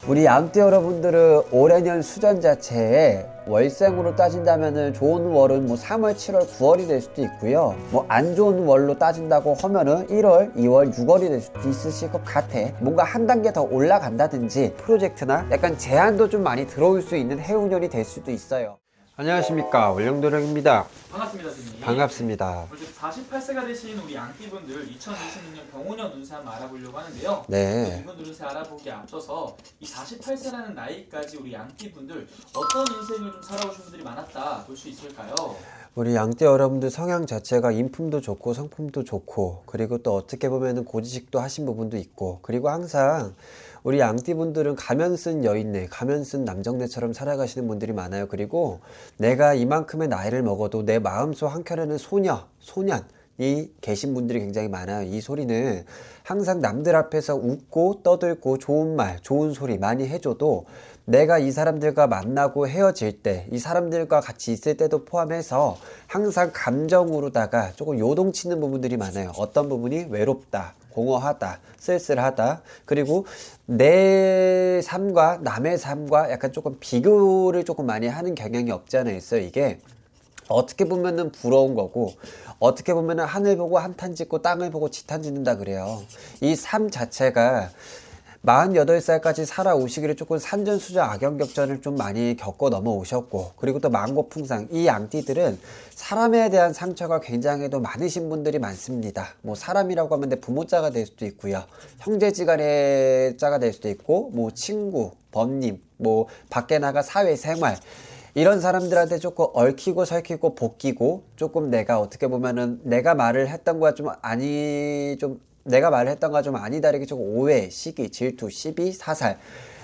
우리 양띠 여러분들은 올해년 수전 자체에 월생으로 따진다면은 좋은 월은 뭐 3월, 7월, 9월이 될 수도 있고요. 뭐 안 좋은 월로 따진다고 하면은 1월, 2월, 6월이 될 수도 있으실 것 같아. 뭔가 한 단계 더 올라간다든지 프로젝트나 약간 제한도 좀 많이 들어올 수 있는 해운년이 될 수도 있어요. 안녕하십니까, 원령도령입니다. 반갑습니다, 선생님. 반갑습니다. 오늘 48세가 되신 우리 양띠분들 2026년 병오년 운세 한번 알아보려고 하는데요. 네. 이분 운세 알아보기에 앞서서 이 48세라는 나이까지 우리 양띠분들 어떤 인생을 좀 살아오신 분들이 많았다 볼 수 있을까요? 우리 양띠 여러분들 성향 자체가 인품도 좋고 성품도 좋고, 그리고 또 어떻게 보면은 고지식도 하신 부분도 있고, 그리고 항상 우리 양띠 분들은 가면 쓴 여인네, 가면 쓴 남정네처럼 살아가시는 분들이 많아요. 그리고 내가 이만큼의 나이를 먹어도 내 마음속 한켠에는 소년이 계신 분들이 굉장히 많아요. 이 소리는 항상 남들 앞에서 웃고 떠들고 좋은 말, 좋은 소리 많이 해줘도 내가 이 사람들과 만나고 헤어질 때, 이 사람들과 같이 있을 때도 포함해서 항상 감정으로다가 조금 요동치는 부분들이 많아요. 어떤 부분이 외롭다, 공허하다, 쓸쓸하다, 그리고 내 삶과 남의 삶과 약간 조금 비교를 조금 많이 하는 경향이 없지 않아 있어요. 이게 어떻게 보면은 부러운 거고, 어떻게 보면은 하늘 보고 한탄 짓고 땅을 보고 지탄 짓는다 그래요. 이 삶 자체가 48살까지 살아오시기를 조금 산전수전 악연격전을 좀 많이 겪어 넘어오셨고, 그리고 또 만고풍상, 이 양띠들은 사람에 대한 상처가 굉장히 또 많으신 분들이 많습니다. 뭐 사람이라고 하면 내 부모자가 될 수도 있고요, 형제지간의 자가 될 수도 있고, 뭐 친구, 번님, 뭐 밖에 나가 사회생활, 이런 사람들한테 조금 얽히고 설키고 볶이고, 조금 내가 어떻게 보면은 내가 말을 했던 거와 내가 말을 했던 거와 좀 아니다, 이렇게 조금 오해, 시기, 질투, 시비, 사살,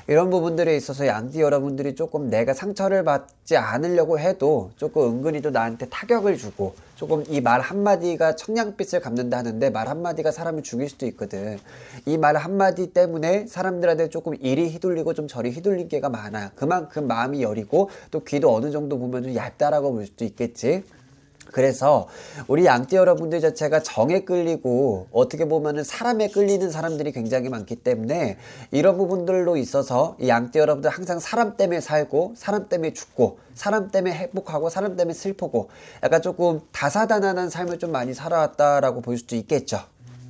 이런 부분들에 있어서 양띠 여러분들이 조금 내가 상처를 받지 않으려고 해도 조금 은근히 또 나한테 타격을 주고, 조금 이 말 한마디가 청량빛을 갚는다 하는데 말 한마디가 사람을 죽일 수도 있거든. 이 말 한마디 때문에 사람들한테 조금 이리 휘둘리고 좀 저리 휘둘린 게가 많아. 그만큼 마음이 여리고 또 귀도 어느 정도 보면 좀 얇다라고 볼 수도 있겠지. 그래서 우리 양띠 여러분들 자체가 정에 끌리고 어떻게 보면은 사람에 끌리는 사람들이 굉장히 많기 때문에, 이런 부분들로 있어서 이 양띠 여러분들 항상 사람 때문에 살고, 사람 때문에 죽고, 사람 때문에 행복하고, 사람 때문에 슬프고, 약간 조금 다사다난한 삶을 좀 많이 살아왔다라고 볼 수도 있겠죠.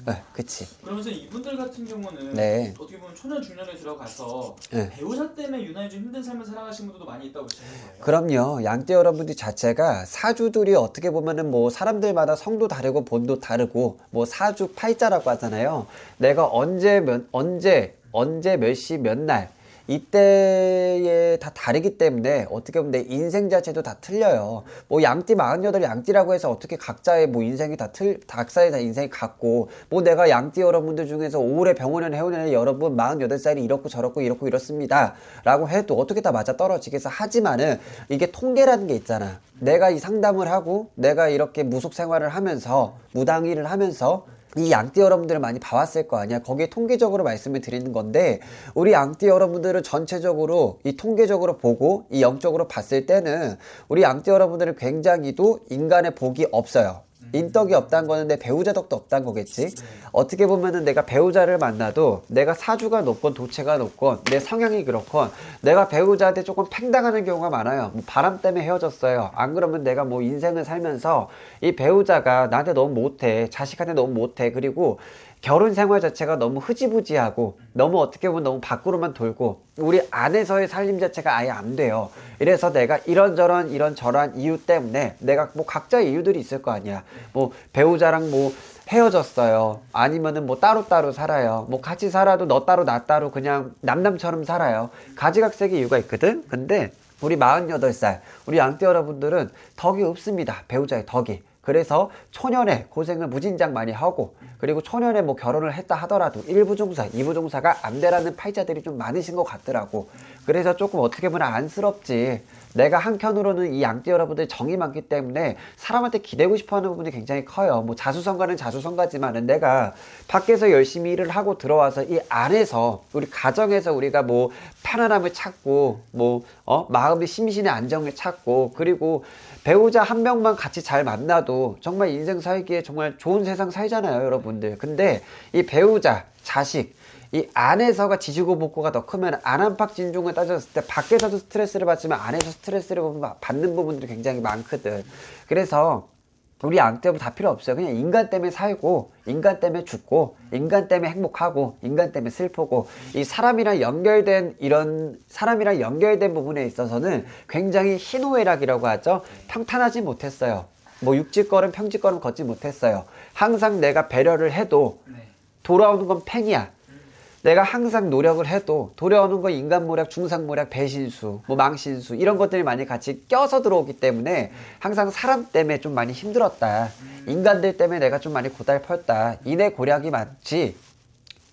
네, 그치. 그러면서 이분들 같은 경우는 네. 어떻게 보면 초년 중년에 들어가서 네. 배우자 때문에 유난히 좀 힘든 삶을 살아가신 분들도 많이 있다고 보시는 거예요? 그럼요. 양띠 여러분들 자체가 사주들이 어떻게 보면은 뭐 사람들마다 성도 다르고 본도 다르고, 뭐 사주 팔자라고 하잖아요. 내가 언제 몇 시 몇 날 이때에 다 다르기 때문에 어떻게 보면 내 인생 자체도 다 틀려요. 뭐 양띠 48 양띠라고 해서 어떻게 각자의 뭐 인생이 각자의 다 인생이 같고, 뭐 내가 양띠 여러분들 중에서 올해 병원년 해운년에 여러분 48살이 이렇고 저렇고 이렇고 이렇습니다 라고 해도 어떻게 다 맞아 떨어지겠어. 하지만은 이게 통계라는 게 있잖아. 내가 이 상담을 하고 내가 이렇게 무속 생활을 하면서 무당일을 하면서 이 양띠 여러분들을 많이 봐왔을 거 아니야. 거기에 통계적으로 말씀을 드리는 건데, 우리 양띠 여러분들은 전체적으로 이 통계적으로 보고 이 영적으로 봤을 때는 우리 양띠 여러분들은 굉장히도 인간의 복이 없어요. 인덕이 없다는 거는 내 배우자 덕도 없다는 거겠지. 어떻게 보면은 내가 배우자를 만나도 내가 사주가 높건 도체가 높건 내 성향이 그렇건 내가 배우자한테 조금 팽당하는 경우가 많아요. 뭐 바람 때문에 헤어졌어요. 안 그러면 내가 뭐 인생을 살면서 이 배우자가 나한테 너무 못해, 자식한테 너무 못해, 그리고 결혼 생활 자체가 너무 흐지부지하고 너무 어떻게 보면 너무 밖으로만 돌고 우리 안에서의 살림 자체가 아예 안 돼요. 이래서 내가 이런저런 이유 때문에 내가 뭐 각자의 이유들이 있을 거 아니야. 뭐 배우자랑 뭐 헤어졌어요. 아니면은 뭐 따로따로 살아요. 뭐 같이 살아도 너 따로 나 따로 그냥 남남처럼 살아요. 가지각색의 이유가 있거든. 근데 우리 48살 우리 양띠 여러분들은 덕이 없습니다. 배우자의 덕이. 그래서 초년에 고생을 무진장 많이 하고, 그리고 초년에 뭐 결혼을 했다 하더라도 1부 종사, 2부 종사가 안 되라는 팔자들이 좀 많으신 것 같더라고. 그래서 조금 어떻게 보면 안쓰럽지. 내가 한켠으로는 이 양띠 여러분들 정이 많기 때문에 사람한테 기대고 싶어 하는 부분이 굉장히 커요. 뭐 자수성가는 자수성가지만은 내가 밖에서 열심히 일을 하고 들어와서 이 안에서 우리 가정에서 우리가 뭐 편안함을 찾고 마음의 심신의 안정을 찾고, 그리고 배우자 한 명만 같이 잘 만나도 정말 인생 살기에 정말 좋은 세상 살잖아요, 여러분들. 근데 이 배우자, 자식, 이 안에서가 지지고 볶고가 더 크면 안압박진중을 따졌을 때 밖에서도 스트레스를 받지만 안에서 스트레스를 받는 부분도 굉장히 많거든. 그래서 우리 양떼부 다 필요 없어요. 그냥 인간 때문에 살고, 인간 때문에 죽고, 인간 때문에 행복하고, 인간 때문에 슬프고, 이 사람이랑 연결된 부분에 있어서는 굉장히 희노애락이라고 하죠. 평탄하지 못했어요. 뭐 육지걸음 평지걸음 걷지 못했어요. 항상 내가 배려를 해도 돌아오는 건 팽이야. 내가 항상 노력을 해도 돌아오는 건 인간모략, 중상모략, 배신수, 뭐 망신수 이런 것들이 많이 같이 껴서 들어오기 때문에 항상 사람 때문에 좀 많이 힘들었다. 인간들 때문에 내가 좀 많이 고달팠다. 인의 고략이 많지.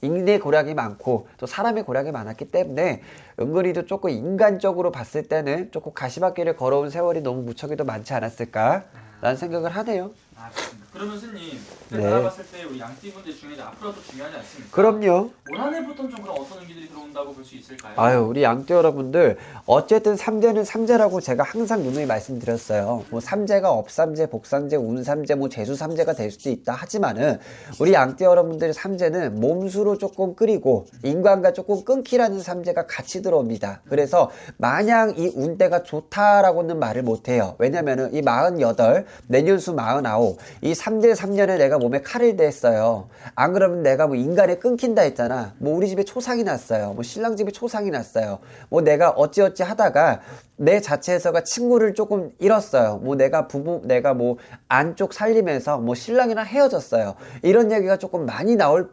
인의 고략이 많고 또 사람의 고략이 많았기 때문에 은근히도 조금 인간적으로 봤을 때는 조금 가시밭길을 걸어온 세월이 너무 무척이도 많지 않았을까 라는 생각을 하네요. 알겠습니다. 그러면 스님, 네. 바라봤을 때 우리 양띠분들 중에 앞으로도 중요하지 않습니까? 그럼요. 올 한해부터는 좀 그럼 어떤 운기들이 들어온다고 볼 수 있을까요? 아유, 우리 양띠 여러분들 어쨌든 삼재는 삼재라고 제가 항상 누누이 말씀드렸어요. 뭐 삼재가 업삼재, 복삼재, 운삼재, 뭐 재수삼재가 될 수도 있다 하지만은 우리 양띠 여러분들 삼재는 몸수로 조금 끓이고 인간과 조금 끊기라는 삼재가 같이 들어옵니다. 그래서 마냥 이 운대가 좋다라고는 말을 못해요. 왜냐면은 이 48, 내년수 49, 이 삼재 3년에 내가 몸에 칼을 댔어요. 안 그러면 내가 뭐 인간에 끊긴다 했잖아. 뭐 우리 집에 초상이 났어요. 뭐 신랑 집에 초상이 났어요. 뭐 내가 어찌어찌 하다가 내 자체에서가 친구를 조금 잃었어요. 뭐 내가 뭐 안쪽 살림에서 뭐 신랑이랑 헤어졌어요. 이런 얘기가 조금 많이 나올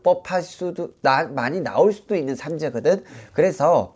많이 나올 수도 있는 삼재거든. 그래서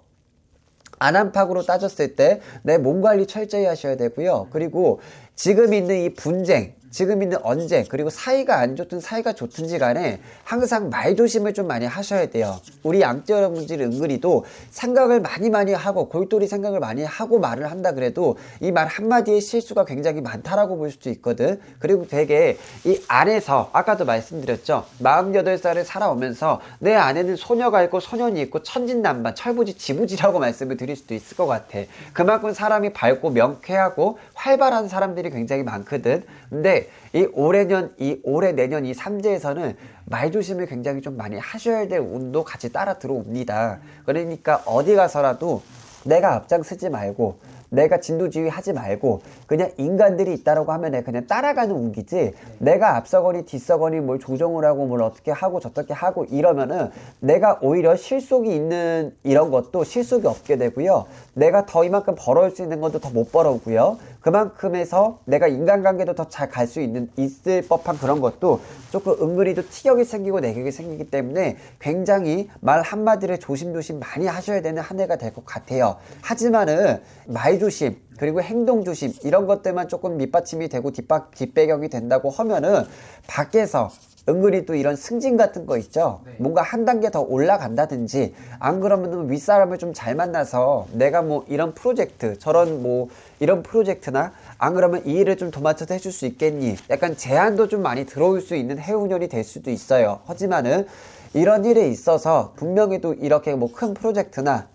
안암팍으로 따졌을 때 내 몸 관리 철저히 하셔야 되고요. 그리고 지금 있는 이 분쟁, 지금 있는 언쟁, 그리고 사이가 안 좋든 사이가 좋든지 간에 항상 말 조심을 좀 많이 하셔야 돼요. 우리 양띠 여러분들이 은근히도 생각을 많이 하고 골똘히 생각을 많이 하고 말을 한다 그래도 이 말 한마디의 실수가 굉장히 많다라고 볼 수도 있거든. 그리고 되게 이 안에서 아까도 말씀드렸죠. 48살을 살아오면서 내 안에는 소녀가 있고 소년이 있고 천진난만 철부지 지부지라고 말씀을 드릴 수도 있을 것 같아. 그만큼 사람이 밝고 명쾌하고 활발한 사람들이 굉장히 많거든. 근데 이 올해 내년 이 삼재에서는 말 조심을 굉장히 좀 많이 하셔야 될 운도 같이 따라 들어옵니다. 그러니까 어디 가서라도 내가 앞장서지 말고 내가 진두지휘 하지 말고 그냥 인간들이 있다라고 하면 내가 그냥 따라가는 운기지 내가 앞서거니 뒤서거니 뭘 조정을 하고 뭘 어떻게 하고 저떻게 하고 이러면은 내가 오히려 실속이 있는 이런 것도 실속이 없게 되고요. 내가 더 이만큼 벌어올 수 있는 것도 더 못 벌어오고요. 그만큼에서 내가 인간관계도 더 잘 갈 수 있을 법한 그런 것도 조금 은근히도 티격이 생기고 내격이 생기기 때문에 굉장히 말 한마디를 조심조심 많이 하셔야 되는 한 해가 될 것 같아요. 하지만은 말 조심 그리고 행동 조심 이런 것들만 조금 밑받침이 되고 뒷배경이 된다고 하면은 밖에서 은근히 또 이런 승진 같은 거 있죠. 뭔가 한 단계 더 올라간다든지 안 그러면 윗사람을 좀 잘 만나서 내가 뭐 이런 프로젝트 저런 뭐 이런 프로젝트나 안 그러면 이 일을 좀 도맡아서 해줄 수 있겠니? 약간 제안도 좀 많이 들어올 수 있는 해운년이 될 수도 있어요. 하지만은 이런 일에 있어서 분명히 또 이렇게 뭐 큰 프로젝트나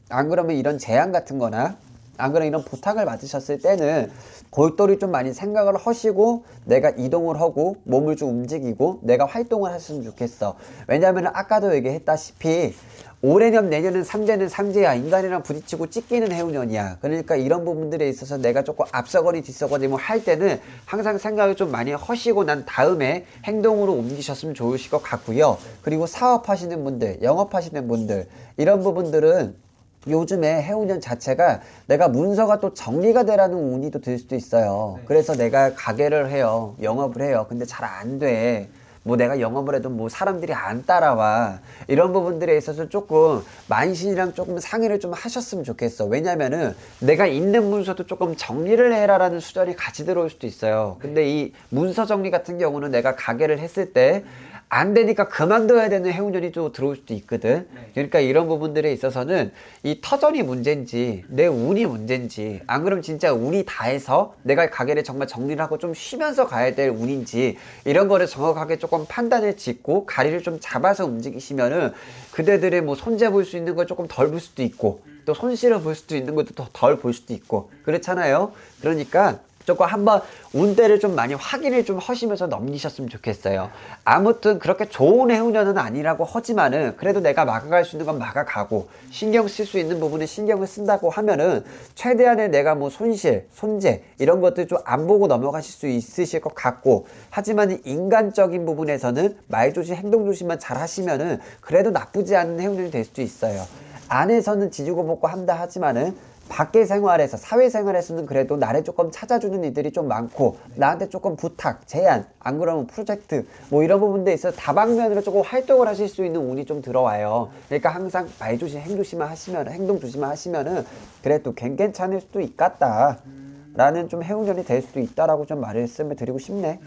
안 그러면 이런 제안 같은 거나 안 그러면 이런 부탁을 받으셨을 때는 골똘히 좀 많이 생각을 하시고 내가 이동을 하고 몸을 좀 움직이고 내가 활동을 하셨으면 좋겠어. 왜냐하면 아까도 얘기했다시피 올해년 내년은 삼재는 삼재야. 인간이랑 부딪히고 찢기는 해운년이야. 그러니까 이런 부분들에 있어서 내가 조금 앞서거니 뒤서거니 뭐 할 때는 항상 생각을 좀 많이 하시고 난 다음에 행동으로 옮기셨으면 좋으실 것 같고요. 그리고 사업하시는 분들, 영업하시는 분들 이런 부분들은 요즘에 해운년 자체가 내가 문서가 또 정리가 되라는 운이 또 들 수도 있어요. 그래서 내가 가게를 해요. 영업을 해요. 근데 잘 안 돼. 뭐 내가 영업을 해도 뭐 사람들이 안 따라와. 이런 부분들에 있어서 조금 만신이랑 조금 상의를 좀 하셨으면 좋겠어. 왜냐면은 내가 있는 문서도 조금 정리를 해라라는 수절이 같이 들어올 수도 있어요. 근데 이 문서 정리 같은 경우는 내가 가게를 했을 때 안 되니까 그만둬야 되는 해운년이 또 들어올 수도 있거든. 그러니까 이런 부분들에 있어서는 이 터전이 문제인지 내 운이 문제인지 안 그러면 진짜 운이 다해서 내가 가게를 정말 정리를 하고 좀 쉬면서 가야 될 운인지 이런 거를 정확하게 조금 판단을 짓고 가리를 좀 잡아서 움직이시면은 그대들의 뭐 손재 볼 수 있는 걸 조금 덜 볼 수도 있고 또 손실을 볼 수도 있는 것도 더 덜 볼 수도 있고 그렇잖아요. 그러니까 조금 한번 운대를 좀 많이 확인을 좀 하시면서 넘기셨으면 좋겠어요. 아무튼 그렇게 좋은 해운년은 아니라고 하지만은 그래도 내가 막아갈 수 있는 건 막아가고 신경 쓸 수 있는 부분에 신경을 쓴다고 하면은 최대한의 내가 뭐 손실, 손재 이런 것들 좀 안 보고 넘어가실 수 있으실 것 같고, 하지만 인간적인 부분에서는 말 조심, 행동 조심만 잘 하시면은 그래도 나쁘지 않은 해운년이 될 수도 있어요. 안에서는 지지고 볶고 한다 하지만은 밖의 생활에서, 사회생활에서는 그래도 나를 조금 찾아주는 이들이 좀 많고, 나한테 조금 부탁, 제안, 안 그러면 프로젝트 뭐 이런 부분들에 있어서 다방면으로 조금 활동을 하실 수 있는 운이 좀 들어와요. 그러니까 항상 말 조심, 행동 조심만 하시면, 행동 조심만 하시면은 그래도 괜찮을 수도 있겠다 라는 좀 해운년이 될 수도 있다라고 좀 말씀을 드리고 싶네.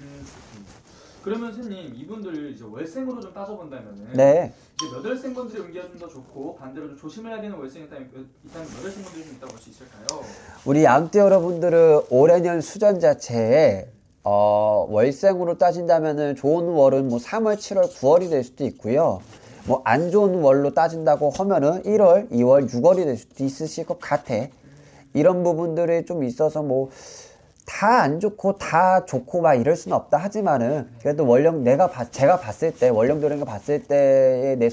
그러면 선생님, 이분들 이제 월생으로 좀 따져본다면은 네. 이제 몇 월생분들의 운기가 좀 더 좋고 반대로 좀 조심해야 되는 월생이 있다면 몇 월생분들이 좀 있다고 볼 수 있을까요? 우리 양띠 여러분들은 올해년 수전 자체에 월생으로 따진다면은 좋은 월은 뭐 3월, 7월, 9월이 될 수도 있고요. 뭐 안 좋은 월로 따진다고 하면은 1월, 2월, 6월이 될 수도 있으실 것 같아. 이런 부분들이 좀 있어서 뭐 다 안 좋고 다 좋고 막 이럴 수는 없다 하지만은 그래도 월령 제가 봤을 때 월령도령이 봤을 때의 내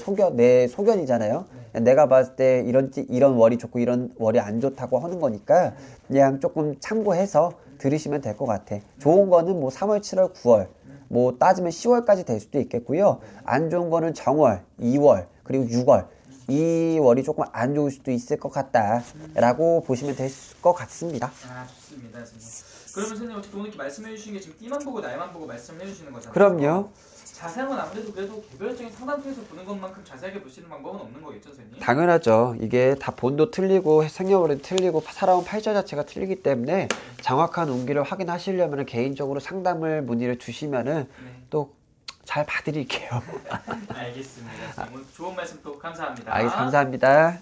소견이잖아요. 내가 봤을 때 이런 월이 좋고 이런 월이 안 좋다고 하는 거니까 그냥 조금 참고해서 들으시면 될 것 같아. 좋은 거는 뭐 3월, 7월, 9월 뭐 따지면 10월까지 될 수도 있겠고요. 안 좋은 거는 정월, 2월 그리고 6월 이 월이 조금 안 좋을 수도 있을 것 같다라고 보시면 될 것 같습니다. 아, 좋습니다, 선생님. 그러면 선생님 어떻게 오늘 이렇게 말씀해 주신 게 지금 띠만 보고 날만 보고 말씀을 해주시는 거잖아요. 그럼요. 자세한 건 아무래도 그래도 개별적인 상담 통해서 보는 것만큼 자세하게 볼 수 있는 방법은 없는 거겠죠, 선생님? 당연하죠. 이게 다 본도 틀리고 생년월일도 틀리고 살아온 팔자 자체가 틀리기 때문에 정확한 운기를 확인하시려면 개인적으로 상담을 문의를 주시면은 또 잘 봐드릴게요. 알겠습니다. 선생님, 오늘 좋은 말씀 또 감사합니다. 감사합니다.